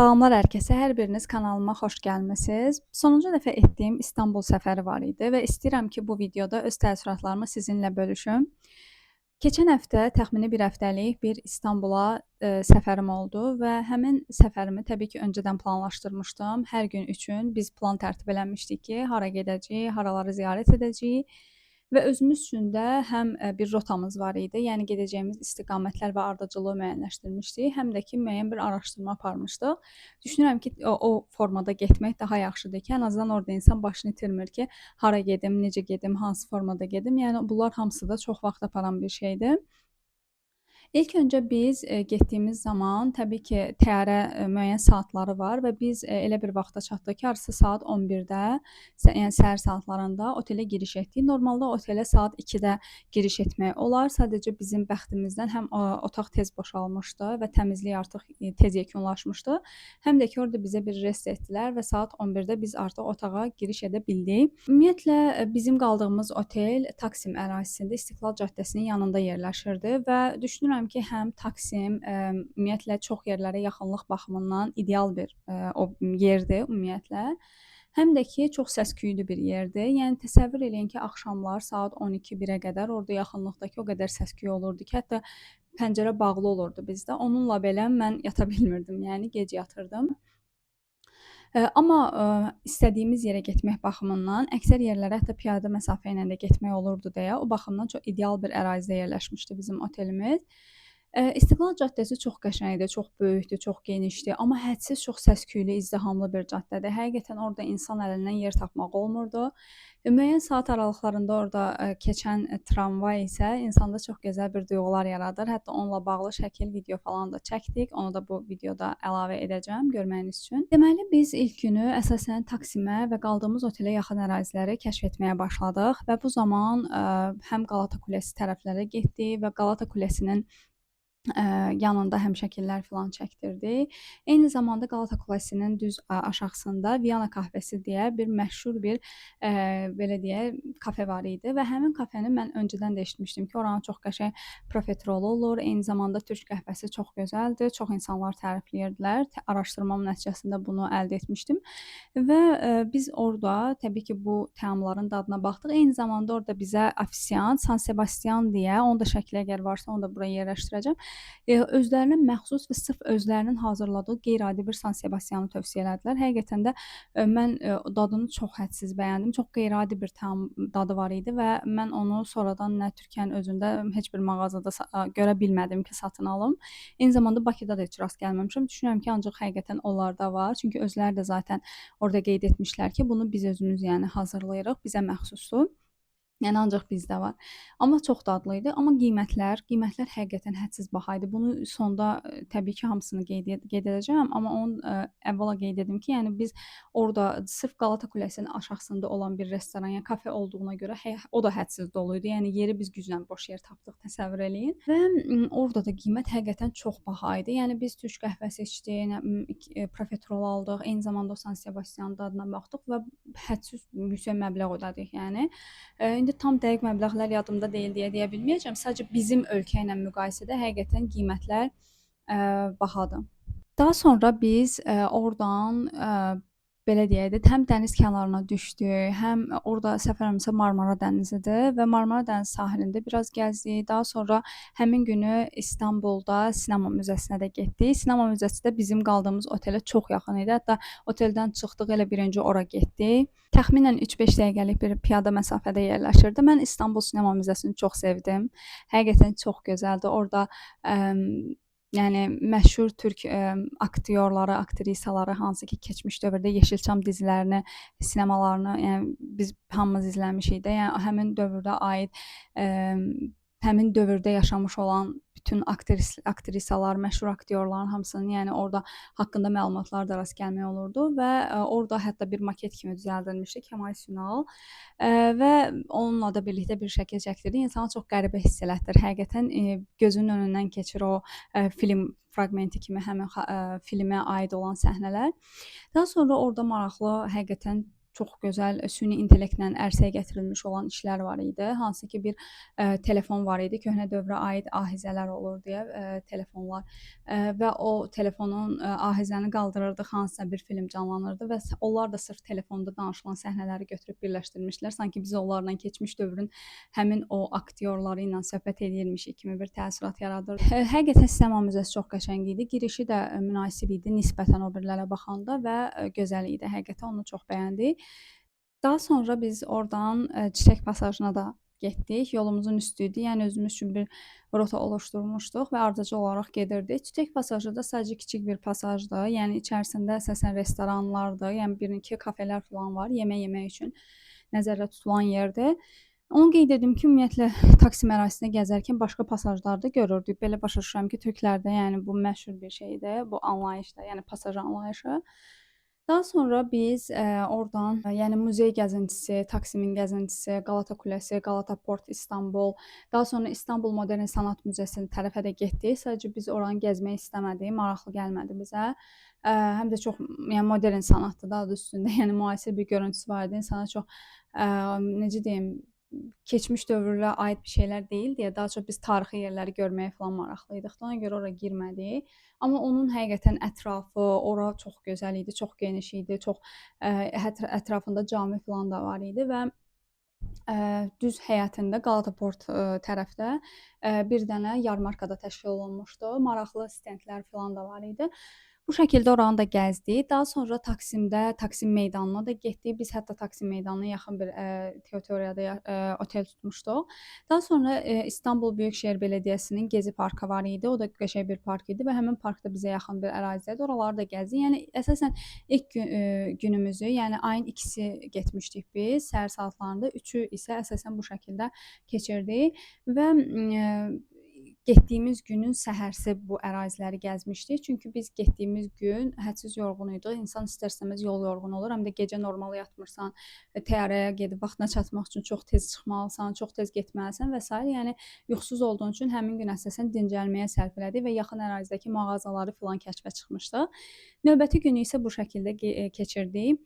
Salamlar hər kəsə, hər biriniz kanalıma xoş gəlmisiniz. Sonuncu dəfə etdiyim İstanbul səfəri var idi və istəyirəm ki, bu videoda öz təəssüratlarımı sizinlə bölüşüm. Keçən həftə təxmini bir həftəlik bir İstanbula səfərim oldu və həmin səfərimi təbii ki, öncədən planlaşdırmışdım. Hər gün üçün biz plan tərtib eləmişdik ki, hara gedəcəyik, haraları ziyarət edəcəyik və özümüz üçün də həm bir rotamız var idi, yəni gedəcəyimiz istiqamətlər və ardıcıllığı müəyyənləşdirmişdik, həm də ki, müəyyən bir araşdırma aparmışdıq. Düşünürəm ki, o formada getmək daha yaxşıdır ki, ən azından orada insan başını itirmir ki, hara gedim, necə gedim, hansı formada gedim. Yəni bunlar hamısı da çox vaxt aparan bir şeydir. İlk öncə biz getdiyimiz zaman təbii ki, təyyarə müəyyən saatları var və biz elə bir vaxta çatdıq ki, hardasa saat 11-də, yəni səhər saatlarında otelə giriş etdik. Normalda otelə saat 2-də giriş etmək olar. Sadəcə bizim bəxtimizdən həm otaq tez boşalmışdı və təmizlik artıq tez yekunlaşmışdı. Həm də ki, orada bizə bir rest etdilər və saat 11-də biz artıq otağa giriş edə bildik. Ümumiyyətlə bizim qaldığımız otel Taksim ərazisində İstiqlal Caddəsinin yanında yerləşirdi və düşünürəm ki, həm Taksim ümumiyyətlə çox yerlərə yaxınlıq baxımından ideal bir yerdir ümumiyyətlə. Həm də ki, çox səs-küylü bir yerdir. Yəni təsəvvür eləyin ki, axşamlar saat 12-1-ə qədər orada yaxınlıqdakı o qədər səs-küy olurdu ki, hətta pəncərə bağlı olurdu bizdə. Onunla belə mən yata bilmirdim, yəni gec yatırdım. Amma istədiyimiz yerə getmək baxımından əksər yerlərə hətta piyada məsafə ilə də getmək olurdu deyə, o baxımdan çox ideal bir ərazidə yerləşmişdi bizim otelimiz. İstiqlal Caddəsi çox qəşəngdir, çox böyükdür, çox genişdir, amma hədsiz çox səs-küylü, izdihamlı bir caddədir. Həqiqətən orada insan əlindən yer tapmaq olmurdu. Müəyyən saat aralıqlarında orada keçən tramvay isə insanda çox gözəl bir duyğular yaradır. Hətta onunla bağlı şəkil, video falan da çəkdik. Onu da bu videoda əlavə edəcəm görməyiniz üçün. Deməli biz ilk günü əsasən Taksimə və qaldığımız otelə yaxın əraziləri kəşf etməyə başladıq və bu zaman həm Qalata Kulesi tərəflərə getdik və Qalata Kulesinin yanında həm şəkillər filan çəkdirdik. Eyni zamanda Qalata Kulesinin düz aşağısında Viyana Kahvesi deyə bir məşhur bir belə deyək, kafe var idi və həmin kafeni mən öncədən də eşitmişdim ki, oranın çox qəşəng profiterolu olur. Eyni zamanda türk qəhvəsi çox gözəldir. Çox insanlar tərifləyirdilər. Araşdırmam nəticəsində bunu əldə etmişdim və biz orada təbii ki, bu təamların dadına baxdıq. Eyni zamanda orada bizə ofisiant San Sebastian deyə, onu da şəkli əgər varsa onu da buraya yerləşdirəcəm. Özlərinə məxsus və sırf özlərinin hazırladığı qeyri-adi bir San Sebastianı tövsiyə elədilər. Həqiqətən də mən dadını çox hədsiz bəyəndim. Çox qeyri-adi bir təam dadı var idi və mən onu sonradan nə Türkiyənin özündə heç bir mağazada görə bilmədim ki, satın alım. Eyni zamanda Bakıda da heç rast gəlməmişəm. Düşünürəm ki, ancaq həqiqətən onlarda var. Çünki özləri də zaten orada qeyd etmişlər ki, bunu biz özümüz yəni hazırlayırıq, bizə məxsusdur. Yəni ancaq bizdə var. Amma çox dadlı idi. Amma qiymətlər həqiqətən hədsiz baha idi. Bunu sonda təbii ki, hamısını qeyd edəcəm, amma onu əvvəla qeyd edim ki, yəni biz orada sırf Qalata Kulesinin aşağısında olan bir restoran, yəni kafe olduğuna görə o da hədsiz dolu idi. Yəni yeri biz güclə boş yer tapdıq, təsəvvür eləyin. Və orada da qiymət həqiqətən çox baha idi. Yəni biz türk qəhvəsi içdik, profiterol aldıq, eyni zamanda o San Sebastian dadına baxdıq və hədsiz yüksək məbləğ ödədik, yəni. İndi tam dəqiq məbləğlər yadımda deyil deyə bilməyəcəm. Sadəcə bizim ölkə ilə müqayisədə həqiqətən qiymətlər bahadır. Daha sonra biz oradan belə deyək də, həm dəniz kənarına düşdük, həm orada səfərimizə Marmara dənizidir və Marmara dənizi sahilində biraz gəzdik. Daha sonra həmin günü İstanbulda Sinema Müzəsinə də getdik. Sinema Müzəsi də bizim qaldığımız otelə çox yaxın idi. Hətta oteldən çıxdıq, elə birinci ora getdik. Təxminən 3-5 dəqiqəlik bir piyada məsafədə yerləşirdi. Mən İstanbul Sinema Müzəsini çox sevdim. Həqiqətən çox gözəldir. Orada yəni məşhur türk aktyorları, aktrisaları hansı ki, keçmiş dövrdə Yeşilçam dizilərini, sinemalarını, yəni biz hamımız izləmişik də. Yəni həmin dövrdə aid həmin dövrdə yaşamış olan bütün aktrisalar, məşhur aktyorların hamısının, yəni orada haqqında məlumatlar da rast gəlmək olurdu və orada hətta bir maket kimi düzəldilmişdi Kemal Sunal və onunla da birlikdə bir şəkil çəkdirdi. İnsana çox qəribə hiss elətdir. Həqiqətən gözünün önündən keçir o film fraqmenti kimi həmin filmə aid olan səhnələr. Daha sonra orada maraqlı həqiqətən çox gözəl süni intellektlə ərsəyə gətirilmiş olan işlər var idi. Hansı ki bir telefon var idi. Köhnə dövrə aid ahizələr olur deyə telefonlar və o telefonun ahizəni qaldırırdıq, hansısa bir film canlanırdı və onlar da sırf telefonda danışılan səhnələri götürüb birləşdirmişlər. Sanki biz onlarla keçmiş dövrün həmin o aktyorları ilə söhbət eləyirmişik kimi bir təəssürat yaradırdı. Həqiqətən sinema müzəsi çox qəşəng idi. Girişi də münasib idi nisbətən o birilərə baxanda və gözəl idi. Həqiqətən onu çox bəyəndik. Daha sonra biz oradan Çiçək Pasajına da getdik. Yolumuzun üstü idi. Yəni özümüz üçün bir rota oluşturmuşduq və ardıcıl olaraq gedirdik. Çiçək Pasajı da sadəcə kiçik bir pasajdır. Yəni içərisində əsasən restoranlardır. Yəni bir-iki kafelər falan var, yemək yemək üçün nəzərdə tutulan yerdir. Onu qeyd edim ki, ümumiyyətlə Taksim ərazisində gəzərkən başqa pasajlarda görürdük. Belə başa düşürəm ki, türklərdə yəni bu məşhur bir şeydir, bu anlayışdır, yəni pasaj anlayışı. Daha sonra biz oradan yəni muzey gəzintisi, Taksimin gəzintisi, Qalata Kulesi, Qalata Port İstanbul, daha sonra İstanbul Modern Sənət Müzesi tərəfə də getdik. Sadəcə biz oranı gəzmək istəmədik, maraqlı gəlmədi bizə. Həm də çox yəni modern sənətdir da adı üstündə, yəni müasir bir görüntüsü var idi. İnsana çox necə deyim, keçmiş dövrlə aid bir şeylər deyil deyə daha çox biz tarixi yerləri görməyə falan maraqlı idik. Ona görə ora girmədik. Amma onun həqiqətən ətrafı, ora çox gözəl idi, çox geniş idi, çox ətrafında cami falan da var idi və düz həyətində Qalata Port tərəfdə bir dənə yarmarkada təşkil olunmuşdu. Maraqlı stendlər falan da var idi. Bu şəkildə oranı da gəzdik. Daha sonra Taksimdə Taksim meydanına da getdik. Biz hətta Taksim meydanına yaxın bir territoriyada otel tutmuşduq. Daha sonra İstanbul Büyükşehir Belediyəsinin Gezi parkı var idi. O da qəşəng bir park idi və həmin park da bizə yaxın bir ərazidədir. Oraları da gəzdik. Yəni əsasən ilk günümüzü, yəni ayın 2-si getmişdik biz səhər saatlarında, 3-ü isə əsasən bu şəkildə keçirdik və getdiyimiz günün səhərsi bu əraziləri gəzmişdik. Çünki biz getdiyimiz gün hədsiz yorğun idik. İnsan istər-istəməz yol yorğunu olur. Həm də gecə normal yatmırsan, təyyarəyə gedib vaxtına çatmaq üçün çox tez çıxmalısan, çox tez getməlisən və s. Yəni yuxusuz olduğun üçün həmin gün əsasən dincəlməyə sərf elədik və yaxın ərazidəki mağazaları filan kəşfə çıxmışdıq. Növbəti günü isə bu şəkildə keçirdik.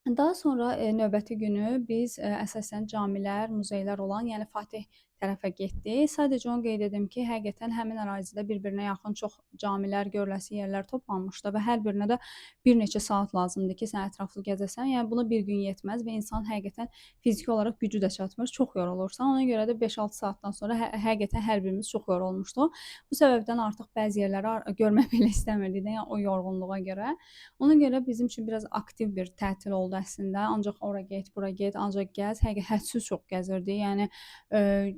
Daha sonra növbəti günü biz əsasən camilər, muzeylər olan, yəni Fatih tərəfə getdik. Sadəcə onu qeyd edim ki, həqiqətən həmin ərazidə bir-birinə yaxın çox camilər, görüləsi yerlər toplanmışdı və hər birinə də bir neçə saat lazımdır ki, sən ətraflı gəzəsən. Yəni buna bir gün yetməz və insan həqiqətən fiziki olaraq gücü də çatmır, çox yorulursan. Ona görə də 5-6 saatdan sonra həqiqətən hər birimiz çox yorulmuşduq. Bu səbəbdən artıq bəzi yerləri görmək belə istəmirdik də, yəni o yorğunluğa görə. Ona görə bizim üçün biraz aktiv bir tətil oldu əslində. Ancaq ora get, bura get, ancaq gəz. Hədsiz çox gəzirdik. Yəni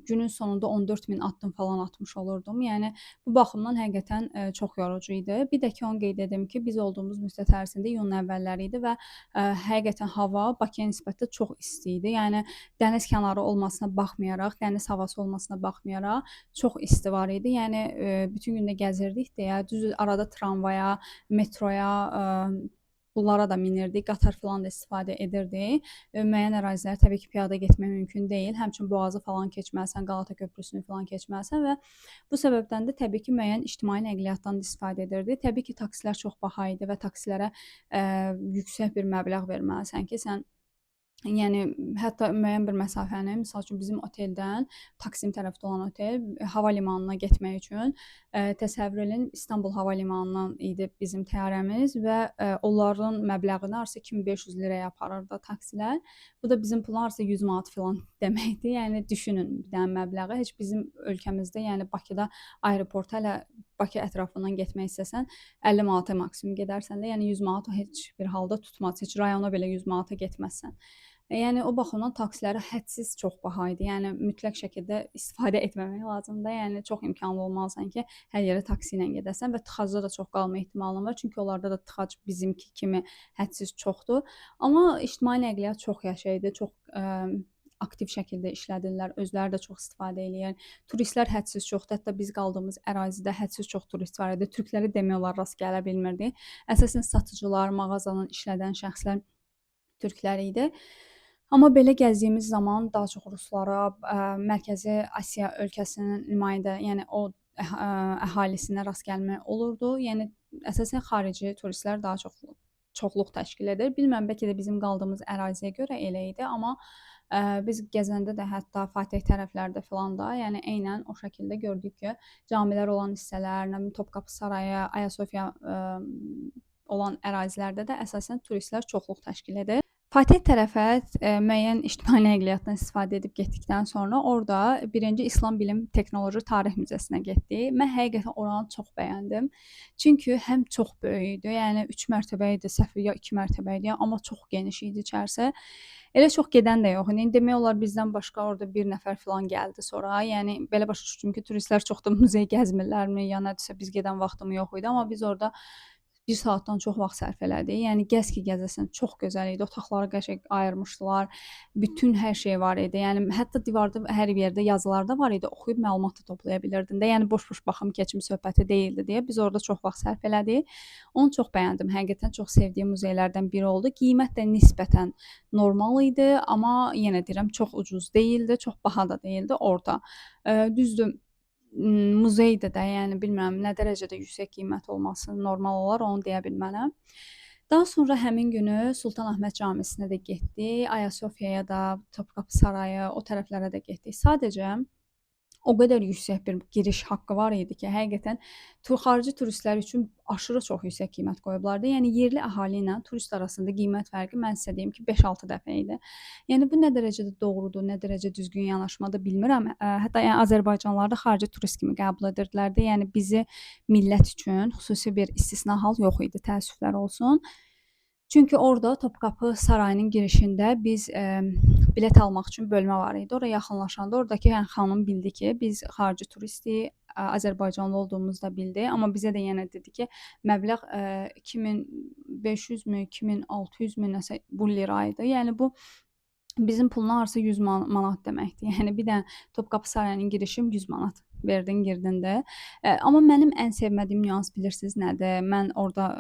günün sonunda 14.000 addım falan atmış olurdum. Yəni bu baxımdan həqiqətən çox yorucu idi. Bir də ki, onu qeyd edim ki, biz olduğumuz müddət ərzində iyunun əvvəlləri idi və həqiqətən hava Bakıya nisbətən çox isti idi. Yəni dəniz kənarı olmasına baxmayaraq, dəniz havası olmasına baxmayaraq çox isti var idi. Yəni bütün gün də gəzirdik deyə düz arada tramvaya, metroya, bunlara da minirdik, qatar filan da istifadə edirdik. Müəyyən ərazilərə təbii ki, piyada getmək mümkün deyil. Həmçinin Boğazı falan keçməlisən, Qalata köprüsünü filan keçməlisən və bu səbəbdən də təbii ki, müəyyən ictimai nəqliyyatdan da istifadə edirdik. Təbii ki, taksilər çox baha idi və taksilərə yüksək bir məbləğ verməlisən ki, sən yəni hətta müəyyən bir məsafəni, misal üçün bizim oteldən Taksim tərəfdə olan otel hava limanına getmək üçün təsəvvür edin, İstanbul hava limanından idi bizim təyyarəmiz və onların məbləğini artıq 2500 liraya aparırdı taksilər. Bu da bizim pulun artıq 100 manat filan deməkdir. Yəni düşünün bir dənə məbləği. Heç bizim ölkəmizdə, yəni Bakıda aeroporta hələ Bakı ətrafından getmək istəsən 50 manata maksimum gedərsən də, yəni 100 manat heç bir halda tutmaz. Heç rayona belə 100 manata getməzsən. Yəni o baxımdan taksiləri hədsiz çox baha idi. Yəni mütləq şəkildə istifadə etməmək lazımdır. Yəni çox imkanlı olmalısan ki, hər yerə taksi ilə gedəsən və tıxacda da çox qalma ehtimalın var. Çünki onlarda da tıxac bizimki kimi hədsiz çoxdur. Amma ictimai nəqliyyat çox yaşaydı, çox aktiv şəkildə işlədirlər, özləri də çox istifadə eləyir. Turistlər hədsiz çoxdur. Hətta biz qaldığımız ərazidə hədsiz çox turist var idi. Türkləri demək olar rast gələ bilmirdik. Əsasən satıcılar, mağazanın işlədən şəxslər türklər idi. Amma belə gəzdiyimiz zaman daha çox ruslara, Mərkəzi Asiya ölkəsinin nümayəndə, yəni o əhalisinə rast gəlmək olurdu. Yəni əsasən xarici turistlər daha çox çoxluq təşkil edir. Bilmirəm, bəlkə də bizim qaldığımız əraziyə görə elə idi, amma biz gəzəndə də hətta Fateh tərəflərdə filan da, yəni eynən o şəkildə gördük ki, camilər olan hissələr, nə bilim Topkapı sarayı, Ayasofya olan ərazilərdə də əsasən turistlər çoxluq təşkil edir. Fateh tərəfə müəyyən ictimai nəqliyyatdan istifadə edib getdikdən sonra orada 1-ci İslam Bilim Texnoloji Tarix Müzəsinə getdik. Mən həqiqətən oranı çox bəyəndim. Çünki həm çox böyük idi, yəni 3 mərtəbə idi, səhv ya 2 mərtəbə idi, amma çox geniş idi içərisi. Elə çox gedən də yox idi. Demək olar bizdən başqa orada bir nəfər filan gəldi sonra. Yəni belə başa düşdüm ki, turistlər çox da muzey gəzmirlərmi, ya nədirsə biz gedən vaxtımız yox idi, amma biz orada 1 saatdan çox vaxt sərf elədik. Yəni gəz ki, gəzəsən, çox gözəl idi. Otaqları qəşəng ayırmışdılar. Bütün hər şey var idi. Yəni hətta divarda hər yerdə yazılar da var idi. Oxuyub məlumat da toplaya bilirdin də. Yəni boş-boş baxım keçim söhbəti deyildi deyə biz orada çox vaxt sərf elədik. Onu çox bəyəndim. Həqiqətən çox sevdiyim muzeylərdən biri oldu. Qiymət də nisbətən normal idi, amma yenə deyirəm, çox ucuz deyildi, çox baha da deyildi orada. Düzdür, muzeydə də, yəni bilmirəm nə dərəcədə yüksək qiymət olması normal olar, onu deyə bilmərəm. Daha sonra həmin günü Sultanahmet Camisinə də getdik, Ayasofyaya da, Topkapı sarayı, o tərəflərə də getdik. Sadəcə o qədər yüksək bir giriş haqqı var idi ki, həqiqətən xarici turistlər üçün aşırı çox yüksək qiymət qoyublardı. Yəni yerli əhali ilə turist arasında qiymət fərqi mən sizə deyim ki, 5-6 dəfə idi. Yəni bu nə dərəcədə doğrudur, nə dərəcə düzgün yanaşmadır bilmirəm. Hətta yəni Azərbaycanlılar da xarici turist kimi qəbul edirdilər də. Yəni bizi millət üçün xüsusi bir istisna hal yox idi, təəssüflər olsun. Çünki orada Topkapı sarayının girişində biz bilet almaq üçün bölmə var idi. Oraya yaxınlaşanda oradakı yəni xanım bildi ki, biz xarici turistik, Azərbaycanlı olduğumuzu da bildi. Amma bizə də yenə dedi ki, məbləğ 2500 mü, 2600 mü nəsə bu lira idi. Yəni bu bizim puluna hardasa 100 manat deməkdir. Yəni bir də Topkapı sarayının girişim 100 manat. Verdin, girdin də. Amma mənim ən sevmədiyim nüans bilirsiniz nədir? Mən orada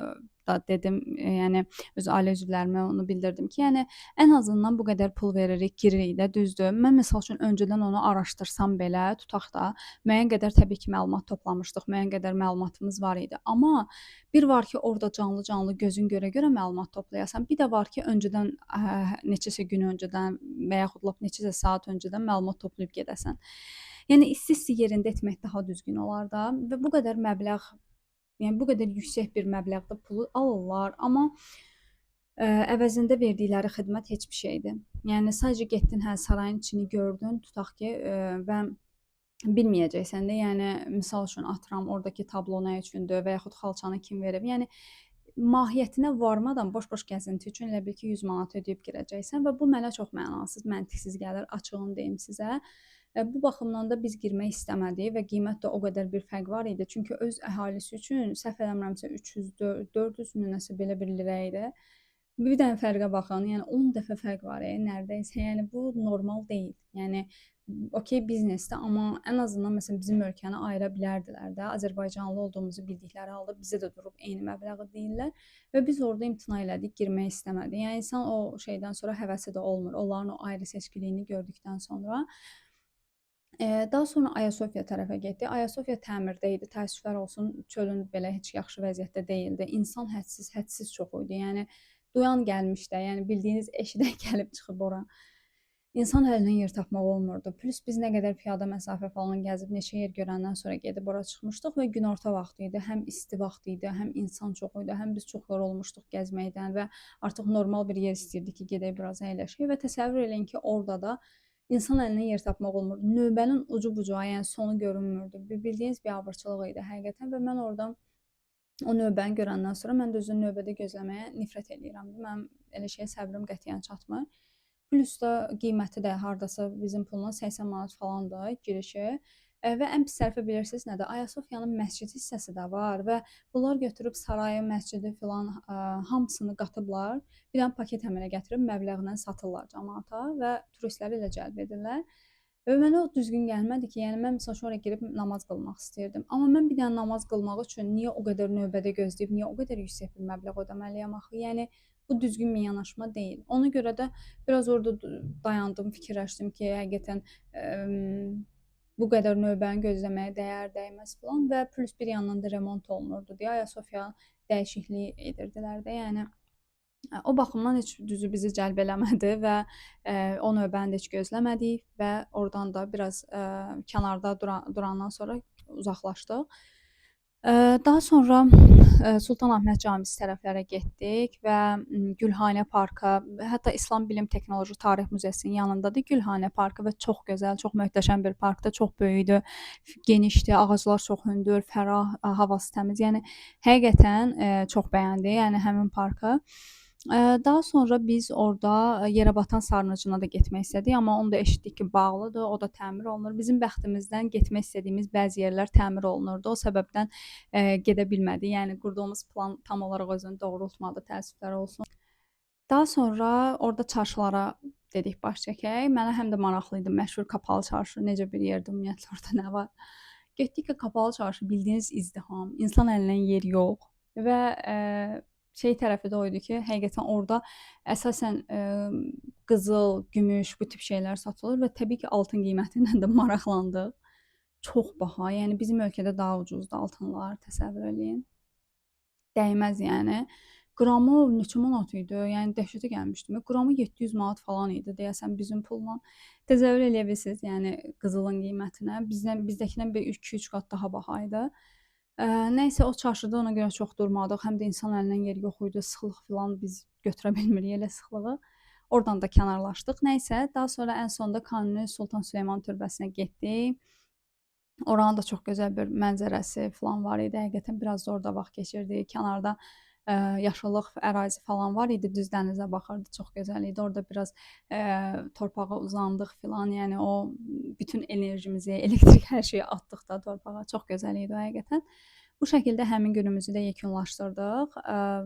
da dedim, yəni öz ailə üzvlərimə onu bildirdim ki, yəni ən azından bu qədər pul veririk, giririk də, düzdür. Mən məsəl üçün öncədən onu araşdırsam belə, tutaq da müəyyən qədər təbii ki, məlumat toplamışdıq, müəyyən qədər məlumatımız var idi. Amma bir var ki, orada canlı-canlı gözün görə-görə məlumat toplayasan. Bir də var ki, öncədən neçəsə gün öncədən və yaxud lap neçəsə saat öncədən məlumat toplayıb gedəsən. Yəni isti-isti yerində etmək daha düzgün olar da və bu qədər məbləğ, yəni bu qədər yüksək bir məbləğdə pulu alırlar, amma əvəzində verdikləri xidmət heç bir şeydir. Yəni sadəcə getdin, hə sarayın içini gördün, tutaq ki, və bilməyəcəksən də, yəni misal üçün atıram oradakı tablo nə üçündür və yaxud xalçanı kim verib. Yəni mahiyyətinə varmadan boş-boş gəzinti üçün elə bil ki 100 manat ödəyib girəcəksən və bu mənə çox mənasız, məntiqsiz gəlir, açığını deyim sizə. Bu baxımdan da biz girmək istəmədik və qiymət də o qədər bir fərq var idi. Çünki öz əhalisi üçün səhv eləmirəmsə 300, 400 mü nəsə belə bir lirə idi. Bir dənə fərqə baxın, yəni 10 dəfə fərq var nərdəysə. Yəni bu normal deyil. Yəni okey biznesdə, amma ən azından məsələn bizim ölkəni ayıra bilərdilər də. Azərbaycanlı olduğumuzu bildikləri halda bizə də durub eyni məbləği deyirlər və biz orada imtina elədik, girmək istəmədik. Yəni insan o şeydən sonra həvəsi də olmur. Onların o ayrı seçkiliyini gördükdən sonra. Daha sonra Ayasofya tərəfə getdik. Ayasofya təmirdə idi. Təəssüflər olsun, çölün belə heç yaxşı vəziyyətdə deyildi. İnsan hədsiz çox idi. Yəni duyan gəlmiş də, yəni bildiyiniz eşidən gəlib çıxıb ora. İnsan əlindən yer tapmaq olmurdu. Plus biz nə qədər piyada məsafə falan gəzib neçə yer görəndən sonra gedib ora çıxmışdıq və günorta vaxtı idi. Həm isti vaxt idi, həm insan çox idi, həm biz çox yorulmuşduq gəzməkdən və artıq normal bir yer istəyirdik ki, gedək biraz əyləşək və təsəvvür eləyin ki, orada da İnsan əlindən yer tapmaq olmurdu. Növbənin ucu-bucağı, yəni sonu görünmürdü. Bildiyiniz biabırçılıq idi həqiqətən və mən oradan o növbəni görəndən sonra mən də özüm növbədə gözləməyə nifrət eləyirəm. Mənim elə şeyə səbrim qətiyyən çatmır. Plus da qiyməti də hardasa bizim puluna 80 manat falandır girişi. Və ən pis tərəfi bilirsiniz nədir? Ayasofyanın məscid hissəsi də var və bunlar götürüb sarayı, məscidi filan hamısını qatıblar. Bir dənə paket əmələ gətirib məbləğlə satırlar cəmaata və turistləri elə cəlb edirlər. Və mənə o düzgün gəlmədi ki, yəni mən məsələn oraya girib namaz qılmaq istəyirdim. Amma mən bir dənə namaz qılmaq üçün niyə o qədər növbədə gözləyib, niyə o qədər yüksək bir məbləğ ödəməliyəm axı? Yəni bu düzgün bir yanaşma deyil. Ona görə də biraz orada dayandım, fikirləşdim ki, həqiqətən bu qədər növbəni gözləməyə dəyər, dəyməz filan və plus bir yandan da remont olunurdu deyə Ayasofya dəyişiklik edirdilər də, yəni O baxımdan heç düzü bizi cəlb eləmədi və, o növbəni də heç gözləmədik və oradan da biraz, kənarda durandan sonra uzaqlaşdıq. Daha sonra, Sultanahmet Camisi tərəflərə getdik və, Gülhanə parkı, hətta İslam Bilim Texnoloji Tarix Müzesinin yanındadır Gülhanə parkı və çox gözəl, çox möhtəşəm bir parkdır, çox böyükdür, genişdir, ağaclar çox hündür, fərah, havası təmiz. Yəni həqiqətən, çox bəyəndik, yəni həmin parkı. Daha sonra biz orada Yerəbatan sarnıcına da getmək istədik, amma onu da eşitdik ki, bağlıdır, o da təmir olunur. Bizim bəxtimizdən getmək istədiyimiz bəzi yerlər təmir olunurdu. O səbəbdən gedə bilmədik. Yəni qurduğumuz plan tam olaraq özünü doğrultmadı, təəssüflər olsun. Daha sonra orada çarşılara dedik baş çəkək. Mənə həm də maraqlı idi məşhur Kapalı Çarşı necə bir yerdir, ümumiyyətlə orada nə var. Getdik ki, Kapalı Çarşı bildiyiniz izdiham, insan əlindən yer yox və şey tərəfi də o idi ki, həqiqətən orada əsasən qızıl, gümüş bu tip şeylər satılır və təbii ki, altın qiymətindən də maraqlandıq. Çox baha, yəni bizim ölkədə daha ucuzdur altınlar, təsəvvür eləyin. Dəyməz yəni. Qramı neçə manat idi? Yəni dəhşətə gəlmişdim. Qramı 700 manat falan idi deyəsən bizim pulla. Təsəvvür eləyə bilirsiniz, yəni qızılın qiymətinə. Bizdəkindən bir 2-3 qat daha baha idi. Nəysə o çarşıda ona görə çox durmadıq. Həm də insan əlindən yer yox idi. Sıxlıq filan biz götürə bilmirik elə sıxlığı. Oradan da kənarlaşdıq. Nəysə, daha sonra ən sonda Kanuni Sultan Süleyman türbəsinə getdik. Oranın da çox gözəl bir mənzərəsi filan var idi. Həqiqətən biraz da orada vaxt keçirdik. Kənarda yaşıllıq ərazi falan var idi. Düz dənizə baxırdı. Çox gözəl idi. Orada biraz torpağa uzandıq filan. Yəni o bütün enerjimizi, elektrik hər şeyi atdıq da torpağa. Çox gözəl idi həqiqətən. Bu şəkildə həmin günümüzü də yekunlaşdırdıq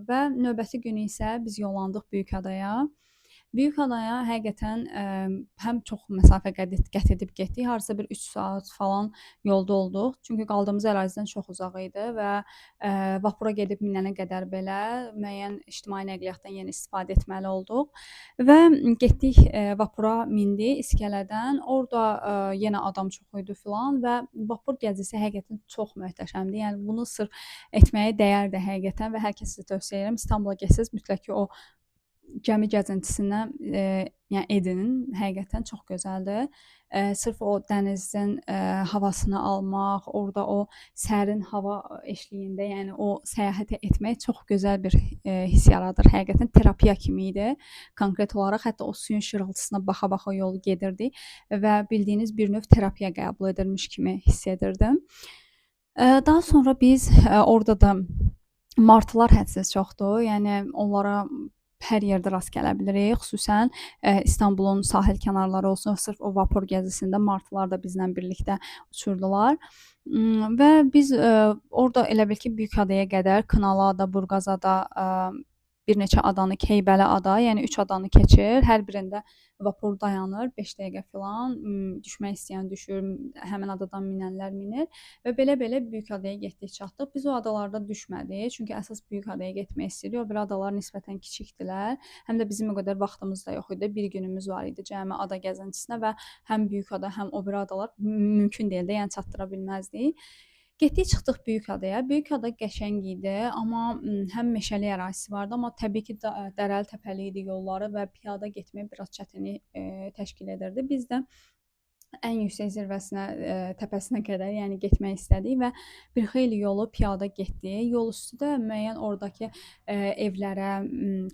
və növbəti günü isə biz yollandıq Büyükadaya. Büyükadaya həqiqətən həm çox məsafə qət edib getdik. Hardasa bir 3 saat falan yolda olduq. Çünki qaldığımız ərazidən çox uzaq idi və vapura gedib minənə qədər belə müəyyən ictimai nəqliyyatdan yenə istifadə etməli olduq və getdik vapura mindik İskələdən. Orada yenə adam çox idi filan və vapur gəzisi həqiqətən çox möhtəşəmdir. Yəni bunu sırf etməyə dəyərdir həqiqətən və hər kəsə tövsiyə edirəm. İstanbula getsəz mütləq ki o gəmi gəzintisinə yəni edin. Həqiqətən çox gözəldir. Sırf o dənizin havasını almaq, orada o sərin hava eşliyində, yəni o səyahət etmək çox gözəl bir hiss yaradır. Həqiqətən terapiya kimi idi. Konkret olaraq hətta o suyun şırıltısına baxa-baxa yolu gedirdik və bildiyiniz bir növ terapiya qəbul edilmiş kimi hiss edirdim. Daha sonra biz orada da martılar hədsiz çoxdur. Yəni onlara hər yerdə rast gələ bilirik. Xüsusən İstanbulun sahil kənarları olsun, sırf o vapur gəzisində martılar da bizlə birlikdə uçurdular. Və biz orada elə bil ki, Büyükadaya qədər Kınalıada, Burqazada bir neçə adanı, Keybəli ada, yəni 3 adanı keçir. Hər birində vapur dayanır 5 dəqiqə filan. Düşmək istəyən düşür, həmin adadan minənlər minir və belə-belə Büyükadaya getdik, çatdıq. Biz o adalarda düşmədik, çünki əsas Büyükadaya getmək istəyirik. O biri adalar nisbətən kiçikdilər. Həm də bizim o qədər vaxtımız da yox idi. Bir günümüz var idi cəmi ada gəzintisinə və həm Büyükada, həm o biri adalar mümkün deyildi, yəni çatdıra bilməzdik. Getdik, çıxdıq Büyükadaya. Büyükada qəşəng idi, amma həm meşəli ərazisi vardı, amma təbii ki, dərəli təpəli idi yolları və piyada getmək biraz çətinlik təşkil edirdi. Biz də ən yüksək zirvəsinə, təpəsinə qədər, yəni getmək istədik və bir xeyli yolu piyada getdik. Yol üstü də müəyyən oradakı evlərə,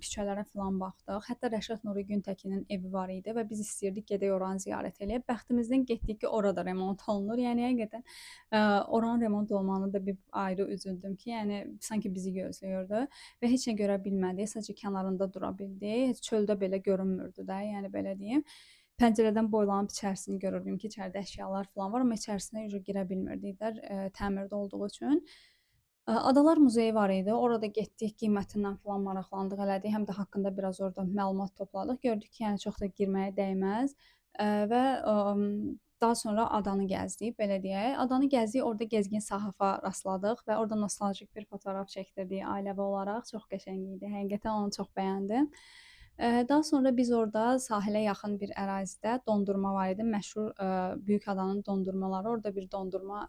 küçələrə filan baxdıq. Hətta Rəşad Nuri Güntəkinin evi var idi və biz istəyirdik gedək oranı ziyarət eləyək. Bəxtimizdən getdik ki, orada remont olunur. Yəni həqiqətən oranın remont olmağına da bir ayrı üzüldüm ki, yəni sanki bizi gözləyirdi və heç nə görə bilmədik. Sadəcə kənarında dura bildik. Heç çöldə belə görünmürdü də, yəni belə deyim. Pəncərədən boylanıb içərisini görürdüm ki, içəridə əşyalar filan var, amma içərisinə girə bilmirdiklər təmirdə olduğu üçün. Adalar muzeyi var idi. Orada getdik, qiymətindən filan maraqlandıq, elədik. Həm də haqqında biraz orada məlumat topladıq. Gördük ki, yəni çox da girməyə dəyməz və daha sonra adanı gəzdik, belə deyək. Adanı gəzdik, orada Gəzgin Sahifa rastladıq və orada nostaljik bir fotoğraf çəkdirdik ailəvi olaraq. Çox qəşəng idi. Həqiqətən onu çox bəyəndim. Daha sonra biz orada sahilə yaxın bir ərazidə dondurma var idi. Məşhur Büyükadanın dondurmaları. Orada bir dondurma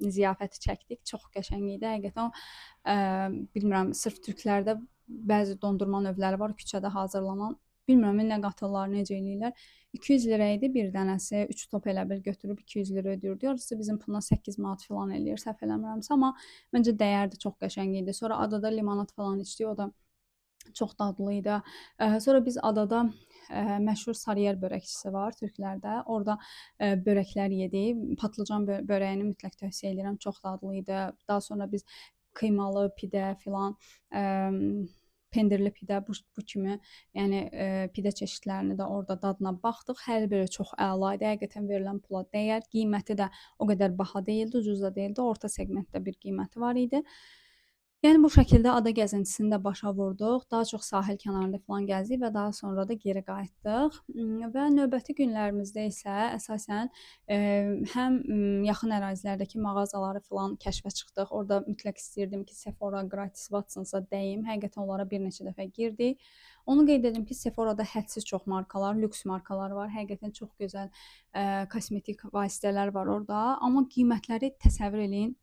ziyafəti çəkdik. Çox qəşəng idi. Həqiqətən bilmirəm, sırf türklərdə bəzi dondurma növləri var küçədə hazırlanan. Bilmirəm nə qatırlar, necə eləyirlər. 200 lirə idi bir dənəsi. 3 top elə bil götürüb 200 lirə ödəyirdi. Yarısı bizim puldan 8 manat filan eləyir, səhv eləmirəmsə, amma məncə dəyərdi, çox qəşəng idi. Sonra adada limonad falan içdik, o da çox dadlı idi. Sonra biz adada məşhur Sarıyer börəkçisi var türklərdə. Orada börəklər yedik. Patlıcan börəyini mütləq tövsiyə edirəm. Çox dadlı idi. Daha sonra biz kıymalı pidə filan, pendirli pidə bu kimi, yəni pidə çeşidlərini də orada dadına baxdıq. Hər biri çox əla idi. Həqiqətən verilən pula dəyər. Qiyməti də o qədər baha deyildi, ucuz da deyildi. Orta segmentdə bir qiyməti var idi. Yəni bu şəkildə ada gəzintisini də başa vurduq. Daha çox sahil kənarında filan gəzdik və daha sonra da geri qayıtdıq. Və növbəti günlərimizdə isə əsasən həm yaxın ərazilərdəki mağazaları filan kəşfə çıxdıq. Orada mütləq istəyirdim ki, Sephora gratis Watsonsa dəyim. Həqiqətən onlara bir neçə dəfə girdik. Onu qeyd edim ki, Sephora'da hədsiz çox markalar, lüks markalar var. Həqiqətən çox gözəl kosmetik vasitələr var orada. Amma qiymətləri təsəvvür eləyin,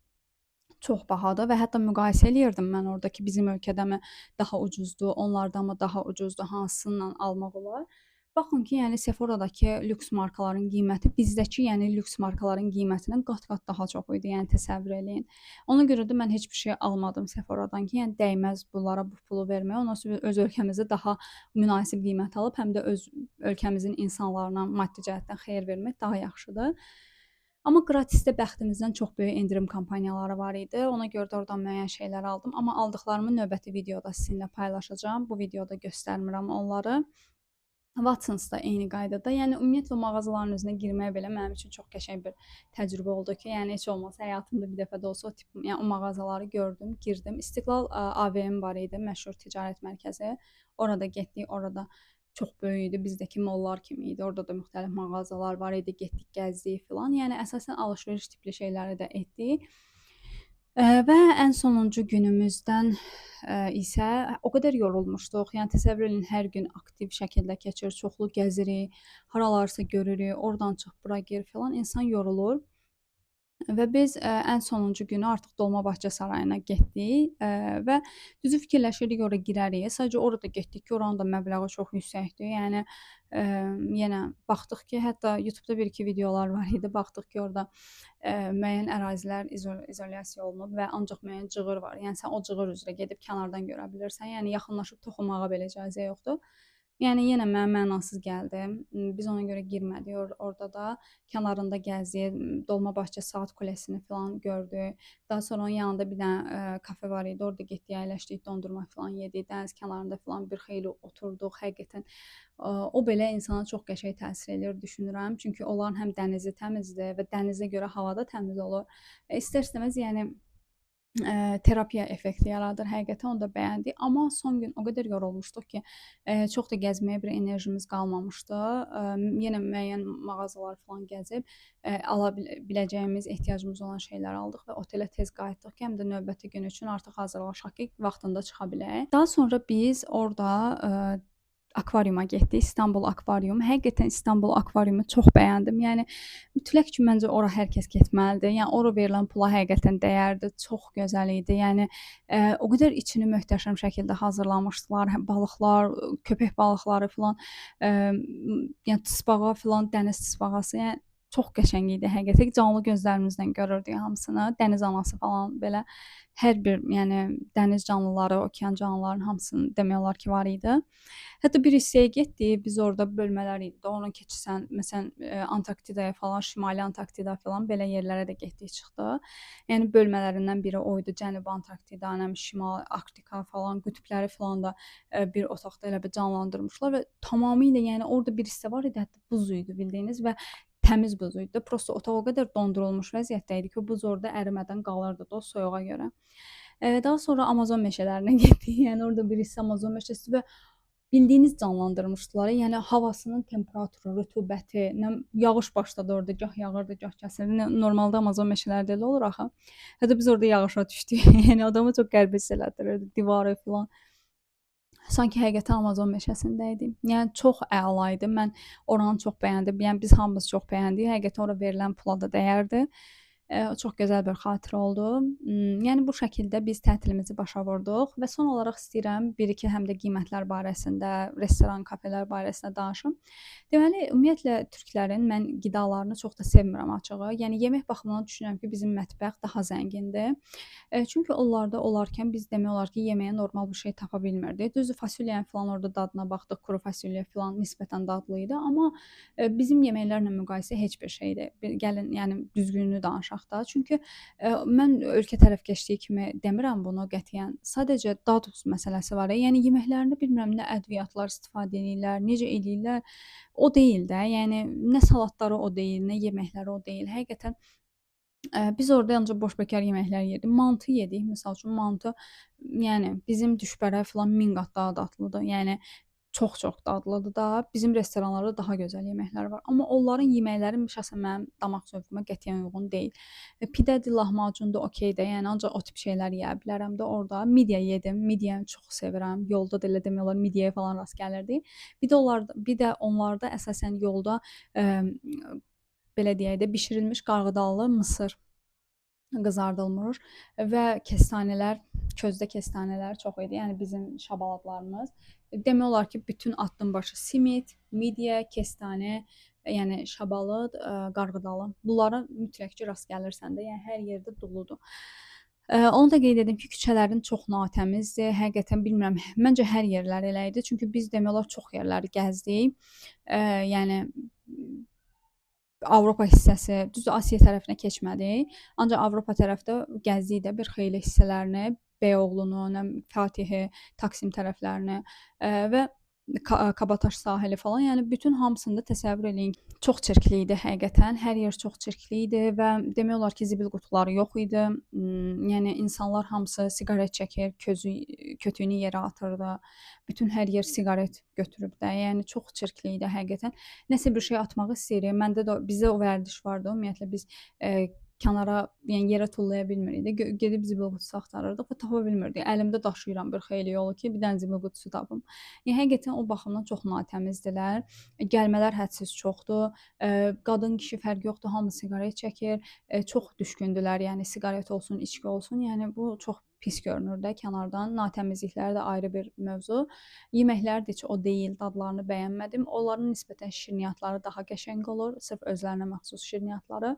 çox bahadır və hətta müqayisə eləyirdim mən orada ki, bizim ölkədəmi daha ucuzdur, onlardan mı daha ucuzdur, hansından almaq olar. Baxın ki, yəni Sephora'dakı lüks markaların qiyməti bizdəki, yəni lüks markaların qiymətindən qat-qat daha çox idi. Yəni təsəvvür eləyin. Ona görə də mən heç bir şey almadım Sephora'dan ki, yəni dəyməz bunlara bu pulu verməyə. Ondan sonra öz ölkəmizdə daha münasib qiymət alıb, həm də öz ölkəmizin insanlarına maddi cəhətdən xeyir vermək daha yaxşıdır. Amma gratisdə bəxtimizdən çox böyük endirim kampaniyaları var idi. Ona görə də oradan müəyyən şeylər aldım. Amma aldıqlarımı növbəti videoda sizinlə paylaşacağam. Bu videoda göstərmirəm onları. Watsons da eyni qaydada. Yəni ümumiyyətlə o mağazaların üzünə girmək belə mənim üçün çox qəşəng bir təcrübə oldu ki, yəni heç olmasa həyatımda bir dəfə də olsa o tip, yəni o mağazaları gördüm, girdim. İstiqlal AVM var idi, məşhur ticarət mərkəzi. Orada getdik, orada çox böyük idi, bizdəki mollar kimi idi. Orada da müxtəlif mağazalar var idi, getdik, gəzdik filan. Yəni əsasən alış-veriş tipli şeyləri də etdik. Və ən sonuncu günümüzdən isə o qədər yorulmuşduq. Yəni təsəvvür edin, hər gün aktiv şəkildə keçir, çoxlu gəzirik, haralarsa görürük, oradan çıx, bura gir filan. İnsan yorulur. Və biz ən sonuncu günü artıq Dolmabahçə sarayına getdik və düzü fikirləşirdik ora girərik. Sadəcə orada getdik ki, oranın da məbləği çox yüksəkdir. Yəni yenə baxdıq ki, hətta YouTube-da bir-iki videolar var idi. Baxdıq ki, orada müəyyən ərazilər izolyasiya olunub və ancaq müəyyən cığır var. Yəni sən o cığır üzrə gedib kənardan görə bilirsən. Yəni yaxınlaşıb toxunmağa belə icazə yoxdur. Yəni yenə mənə mənasız gəldi. Biz ona görə girmədik. Orada da kənarında gəzdik, Dolmabahçə Saat Kulesini filan gördük. Daha sonra onun yanında bir dənə kafe var idi. Orada getdik, əyləşdik, dondurma filan yedik. Dəniz kənarında filan bir xeyli oturduq. Həqiqətən o belə insana çox qəşəng təsir eləyir düşünürəm. Çünki onların həm dənizi təmizdir və dənizə görə hava da təmiz olur. İstər-istəməz yəni terapiya effekti yaradır. Həqiqətən onu da bəyəndik. Amma son gün o qədər yorulmuşduq ki, çox da gəzməyə bir enerjimiz qalmamışdı. Yenə müəyyən mağazalar filan gəzib ala biləcəyimiz, ehtiyacımız olan şeylər aldıq və otelə tez qayıtdıq ki, həm də növbəti gün üçün artıq hazırlaşaq ki, vaxtında çıxa bilək. Daha sonra biz orada akvariuma getdik. İstanbul akvarium. Həqiqətən İstanbul akvariumu çox bəyəndim. Yəni mütləq ki, məncə ora hər kəs getməlidir. Yəni ora verilən pula həqiqətən dəyərdi. Çox gözəl idi. Yəni o qədər içini möhtəşəm şəkildə hazırlamışdılar. Balıqlar, köpək balıqları filan, yəni tısbağa filan, dəniz tısbağası, yəni çox qəşəng idi həqiqətən. Canlı gözlərimizlə görürdük hamısını. Dəniz anası falan belə hər bir, yəni dəniz canlıları, okean canlılarının hamısını demək olar ki, var idi. Hətta bir hissəyə getdik, biz orada bölmələr idi. Onu keçsən, məsələn, Antarktidaya falan, Şimali Antarktida falan belə yerlərə də getdik, çıxdıq. Yəni bölmələrindən biri o idi. Cənubi Antarktida, Şimal Arktika falan, qütbləri falan da bir otaqda elə bir canlandırmışlar və tamamilə, yəni orada bir hissə var idi, hətta buz idi bildiyiniz və təmiz buz idi. Prosta otaq o qədər dondurulmuş vəziyyətdə idi ki, buz orada ərimədən qalırdı da o soyuğa görə. Daha sonra Amazon meşələrinə getdik. Yəni orada bir hissə Amazon meşəsi və bildiyiniz canlandırmışdılar. Yəni havasının temperaturu, rütubəti, yağış başladı orada, gah yağırdı, gah kəsildi. Normalda Amazon meşələrində elə olur axı. Hətta biz orada yağışa düşdük. Yəni adamı çox qəribə hiss elətdirirdi, divarı filan. Sanki həqiqətən Amazon meşəsində idim. Yəni çox əla idi. Mən oranı çox bəyəndim. Yəni biz hamımız çox bəyəndik. Həqiqətən ora verilən pula da dəyərdi. Çox gözəl bir xatirə oldu. Yəni bu şəkildə biz tətilimizi başa vurduq və son olaraq istəyirəm 1-2 həm də qiymətlər barəsində, restoran, kafelər barəsində danışım. Deməli, ümumiyyətlə türklərin mən qidalarını çox da sevmirəm açığı. Yəni yemək baxımından düşünürəm ki, bizim mətbəx daha zəngindir. Çünki onlarda olarkən biz demək olar ki, yeməyə normal bir şey tapa bilmirdik. Düzdür, fasulyenin filan orada dadına baxdıq, kuru fasulye filan nisbətən dadlı idi, amma bizim yeməklərlə müqayisə heç bir şeydir. Gəlin, yəni düzgününü danışaq da. Çünki mən ölkə tərəfkeşliyi kimi demirəm bunu qətiyyən. Sadəcə dad məsələsi var. Yəni yeməklərində bilmirəm nə ədviyyatlar istifadə eləyirlər, necə eləyirlər, o deyil də. Yəni nə salatları o deyil, nə yeməkləri o deyil. Həqiqətən biz orada ancaq boş-bekar yeməklər yedik. Mantı yedik, misal üçün mantı, yəni bizim düşbərə filan 1000 qat daha dadlıdır. Yəni çox-çox dadlıdır da. Bizim restoranlarda daha gözəl yeməklər var. Amma onların yeməkləri şəxsən mənim damaq zövqümə qətiyyən uyğun deyil. Pidədir, lahmacundur, okey də, yəni ancaq o tip şeylər yeyə bilərəm də orada. Midye yedim, midyəni çox sevirəm. Yolda da elə demək olar midyəyə falan rast gəlirdik. Bir də onlarda əsasən yolda belə deyək də bişirilmiş qarğıdallı mısır qızardılmış və kestanələr, közdə kestanələr çox idi. Yəni bizim şabaladlarımız. Demək olar ki, bütün addım başı simit, midyə, kestanə, yəni şabalad, qarğıdalı. Bunlara mütləq ki, rast gəlirsən də, yəni hər yerdə doludur. Onu da qeyd edim ki, küçələrin çox natəmizdir. Həqiqətən bilmirəm, məncə hər yerlər elə idi. Çünki biz demək olar çox yerləri gəzdik. Yəni Avropa hissəsi, düzdür Asiya tərəfinə keçmədik. Ancaq Avropa tərəfdə gəzdik də bir xeyli hissələrini, Beyoğlu'nu, Fatihi, Taksim tərəflərini və Kabataş sahili falan. Yəni bütün hamısını da təsəvvür eləyin. Çox çirkli idi həqiqətən. Hər yer çox çirkli idi və demək olar ki, zibil qutuları yox idi. Yəni insanlar hamısı siqaret çəkir, kötüyünü yerə atırdı. Bütün hər yer siqaret götürüb də. Yəni çox çirkli idi həqiqətən. Nəsə bir şey atmaq istəyirik. Məndə də bizdə o vərdiş vardı. Ümumiyyətlə biz kənara, yəni yerə tullaya bilmirik. Gedib zibil qutusu axtarırdıq və tapa bilmirdik. Əlimdə daşıyıram bir xeyli yolu ki, bir dənə zibil qutusu tapım. Yəni həqiqətən o baxımdan çox natəmizdilər. Gəlmələr hədsiz çoxdur. Qadın, kişi fərqi yoxdur, hamı siqaret çəkir. Çox düşkündülər, yəni siqaret olsun, içki olsun. Yəni bu çox pis görünür də kənardan. Natəmizlikləri də ayrı bir mövzu. Yeməklər də heç o deyil, dadlarını bəyənmədim. Onların nisbətən şirniyyatları daha qəşəng olur, sırf özlərinə məxsus şirniyyatları.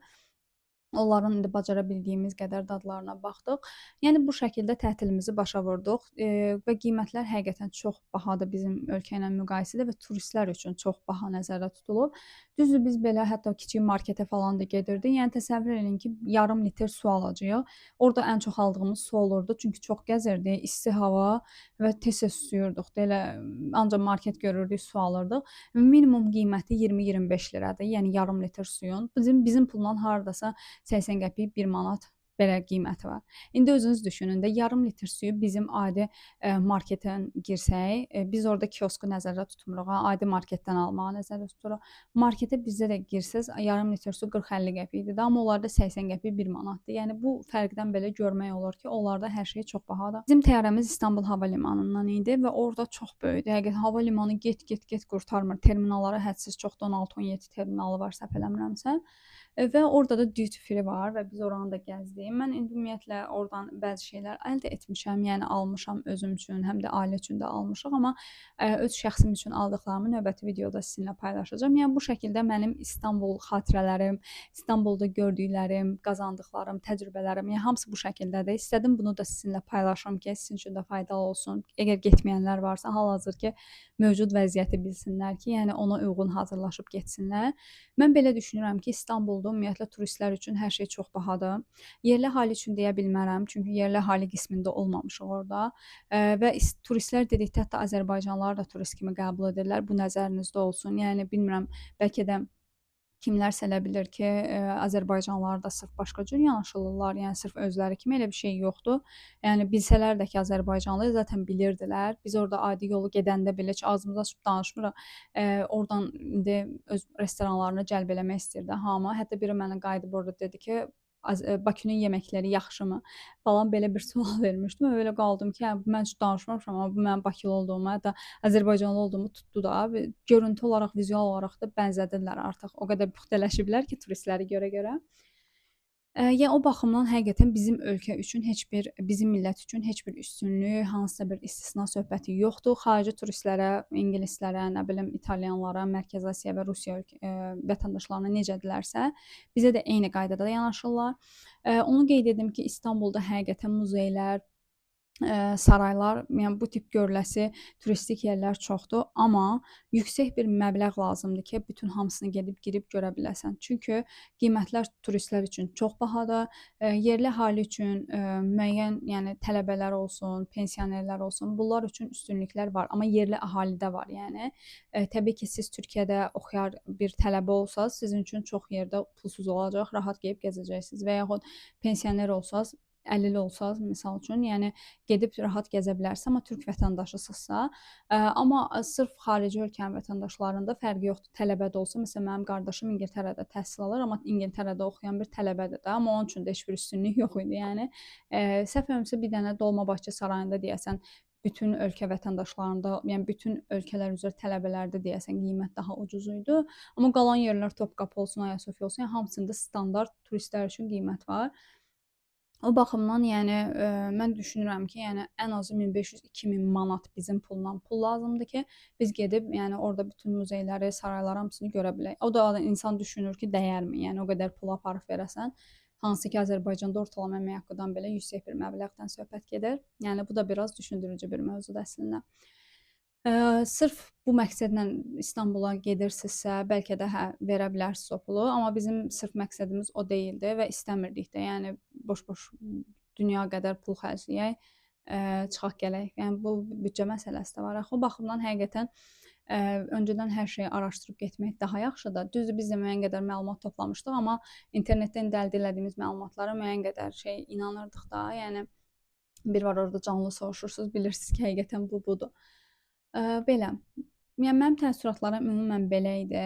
Onların indi bacara bildiyimiz qədər dadlarına baxdıq. Yəni bu şəkildə tətilimizi başa vurduq və qiymətlər həqiqətən çox bahadır bizim ölkə ilə müqayisədə və turistlər üçün çox baha nəzərdə tutulub. Düzdür, biz belə hətta kiçik marketə falan da gedirdik. Yəni təsəvvür eləyin ki, yarım litr su alacağıq. Orada ən çox aldığımız su olurdu, çünki çox gəzirdik, isti hava və tez-tez susuyurduq. Elə ancaq market görürdük, su alırdıq. Minimum qiyməti 20-25 liradır. Yəni yarım litr suyun. Bizim pulla hardasa 80 qəpik, 1 manat belə qiyməti var. İndi özünüz düşünün də, yarım litr suyu bizim adi marketdən girsək, biz orada kiosku nəzərdə tutmuruq, adi marketdən almağı nəzərdə tuturuq. Marketə bizdə də girsəz, yarım litr su 40-50 qəpikdir, amma onlarda 80 qəpik, 1 manatdır. Yəni bu fərqdən belə görmək olur ki, onlarda hər şey çox bahadır. Bizim təyyarəmiz İstanbul hava limanından idi və orada çox böyükdür. Həqiqətən hava limanı get qurtarmır. Terminalları hədsiz çoxdur, 16-17 terminalı var, səhv eləmirəmsə. Və orada da duty free var və biz oranı da gəzdik. Mən indi ümumiyyətlə oradan bəzi şeylər əldə etmişəm, yəni almışam özüm üçün, həm də ailə üçün də almışıq, amma öz şəxsim üçün aldıqlarımı növbəti videoda sizinlə paylaşacağam. Yəni bu şəkildə mənim İstanbul xatirələrim, İstanbulda gördüklərim, qazandıqlarım, təcrübələrim, yəni hamısı bu şəkildədir. İstədim bunu da sizinlə paylaşım ki, sizin üçün də faydalı olsun. Əgər getməyənlər varsa, hal-hazırki mövcud vəziyyəti bilsinlər ki, yəni ona uyğun hazırlaşıb getsinlər. Mən belə düşünürəm ki, İstanbulda ümumiyyətlə turistlər üçün hər şey çox bahadır. Yerli əhali üçün deyə bilmərəm, çünki yerli əhali qismində olmamışıq orada. Və turistlər dedikdə hətta Azərbaycanlıları da turist kimi qəbul edirlər. Bu nəzərinizdə olsun. Yəni bilmirəm, bəlkə də kimlərsə elə bilir ki, Azərbaycanlılar da sırf başqa cür yanaşılırlar, yəni sırf özləri kimi, elə bir şey yoxdur. Yəni bilsələr də ki, Azərbaycanlıyıq, zaten bilirdilər. Biz orada adi yolu gedəndə belə heç ağzımızı açıb danışmırıq. Oradan indi öz restoranlarını cəlb eləmək istəyirdi hamı. Hətta biri mənə qayıdıb orada dedi ki, Bakının yeməkləri yaxşımı falan belə bir sual vermişdim. Öyle qaldım ki, yəni mən heç danışmamışam, amma bu mənim Bakılı olduğumu, hətta Azərbaycanlı olduğumu tutdu da. Görüntü olaraq, vizual olaraq da bənzədirlər artıq. O qədər puxtələşiblər ki, turistləri görə-görə. Yəni o baxımdan həqiqətən bizim ölkə üçün bizim millət üçün heç bir üstünlük, hansısa bir istisna söhbəti yoxdur. Xarici turistlərə, ingilislərə, nə bilim, italyanlara, Mərkəzi Asiya və Rusiya vətəndaşlarına necədirlərsə, bizə də eyni qaydada yanaşırlar. Onu qeyd edim ki, İstanbulda həqiqətən muzeylər, saraylar, yəni bu tip görüləsi turistik yerlər çoxdur, amma yüksək bir məbləğ lazımdır ki, bütün hamısını gedib girib görə biləsən. Çünki qiymətlər turistlər üçün çox bahadır. Yerli əhali üçün müəyyən, yəni tələbələr olsun, pensionerlər olsun, bunlar üçün üstünlüklər var, amma yerli əhalidə var, yəni. Təbii ki, siz Türkiyədə oxuyar bir tələbə olsanız, sizin üçün çox yerdə pulsuz olacaq, rahat gedib gəzəcəksiniz və yaxud pensioner olsanız, 50-li olsanız, misal üçün, yəni gedib rahat gəzə bilərsiniz, amma türk vətəndaşısınızsa, amma sırf xarici ölkənin vətəndaşlarında fərqi yoxdur. Tələbə də olsa, məsələn, mənim qardaşım İngiltərədə təhsil alır, amma İngiltərədə oxuyan bir tələbədir də, amma onun üçün də heç bir üstünlük yox idi, yəni. Səhv eləmirəmsə bir dənə Dolmabahçe sarayında deyəsən bütün ölkə vətəndaşlarında, yəni bütün ölkələr üzrə tələbələrdə deyəsən qiymət daha ucuz idi. Amma qalan yerlər Topqapı olsun, Ayasofya olsun, yəni hamısında standart turistlər üçün qiymət var. O baxımdan, yəni, mən düşünürəm ki, yəni ən azı 1500-2000 manat bizim pul lazımdır ki, biz gedib, yəni orada bütün muzeyləri, sarayları hamısını görə bilək. O da insan düşünür ki, dəyərmi? Yəni o qədər pul aparıb verəsən, hansı ki, Azərbaycanda ortalama əmək haqqıdan belə yüksək bir məbləğdən söhbət gedir. Yəni bu da biraz düşündürücü bir mövzudur əslində. Sırf bu məqsədlə İstanbula gedirsinizsə, bəlkə də hə, verə bilərsiniz o pulu, amma bizim sırf məqsədimiz o deyildi və istəmirdik də. Yəni boş-boş dünya qədər pul xərcləyək, çıxaq gələk. Yəni bu büdcə məsələsi də var axı. O baxımdan həqiqətən öncədən hər şeyi araşdırıb getmək daha yaxşıdır. Düzdür, biz də müəyyən qədər məlumat toplamışdıq, amma internetdən əldə etdiyimiz məlumatlara müəyyən qədər inanırdıq da. Yəni bir var orada canlı soruşursunuz, bilirsiniz ki, həqiqətən bu budur. Belə. Yəni mənim təəssüratlarım ümumən belə idi.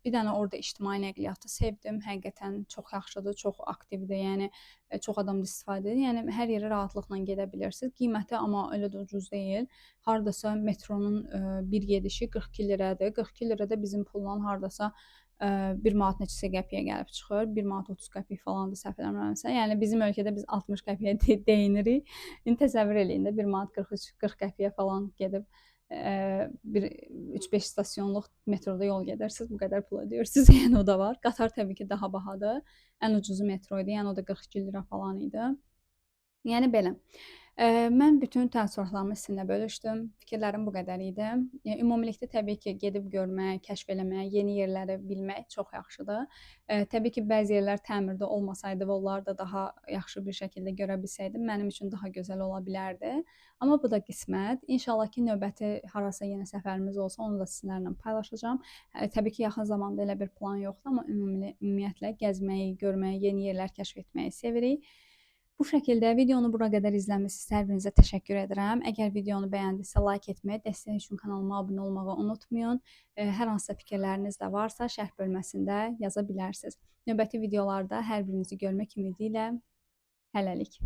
Bir dənə orada ictimai nəqliyyatı sevdim. Həqiqətən çox yaxşıdır, çox aktivdir. Yəni çox adam da istifadə edir. Yəni hər yerə rahatlıqla gedə bilirsiniz. Qiyməti amma elə də ucuz deyil. Hardasa metronun bir gedişi 42 liradır. 42 lira da bizim pulla hardasa 1 manat neçəsə qəpiyə gəlib çıxır. 1 manat 30 qəpik falandır səhv eləmirəmsə. Yəni bizim ölkədə biz 60 qəpiyə deyinirik. İndi təsəvvür eləyin də 1 manat 43-40 qəpiyə falan gedib bir 3-5 stasionluq metroda yol gedirsiniz, bu qədər pul ödəyirsiniz. Yəni o da var. Qatar təbii ki, daha bahadır. Ən ucuzu metro idi. Yəni o da 42 lira falan idi. Yəni belə. Mən bütün təəssüratlarımı sizinlə bölüşdüm. Fikirlərim bu qədər idi. Ümumilikdə təbii ki, gedib görmək, kəşf eləmək, yeni yerləri bilmək çox yaxşıdır. Təbii ki, bəzi yerlər təmirdə olmasaydı və onları da daha yaxşı bir şəkildə görə bilsəydim, mənim üçün daha gözəl ola bilərdi. Amma bu da qismət. İnşallah ki, növbəti harasa yeni səfərimiz olsa, onu da sizlərlə paylaşacağam. Təbii ki, yaxın zamanda elə bir plan yoxdur, amma ümumiyyətlə gəzməyi, görməyi, yeni yerlər kəşf etməyi sevirik. Bu şəkildə videonu bura qədər izləmisiniz. Hər birinizə təşəkkür edirəm. Əgər videonu bəyəndinizsə, like etməyi, dəstək üçün kanalıma abunə olmağı unutmayın. Hər hansısa fikirləriniz də varsa, şərh bölməsində yaza bilərsiniz. Növbəti videolarda hər birinizi görmək ümidi ilə hələlik.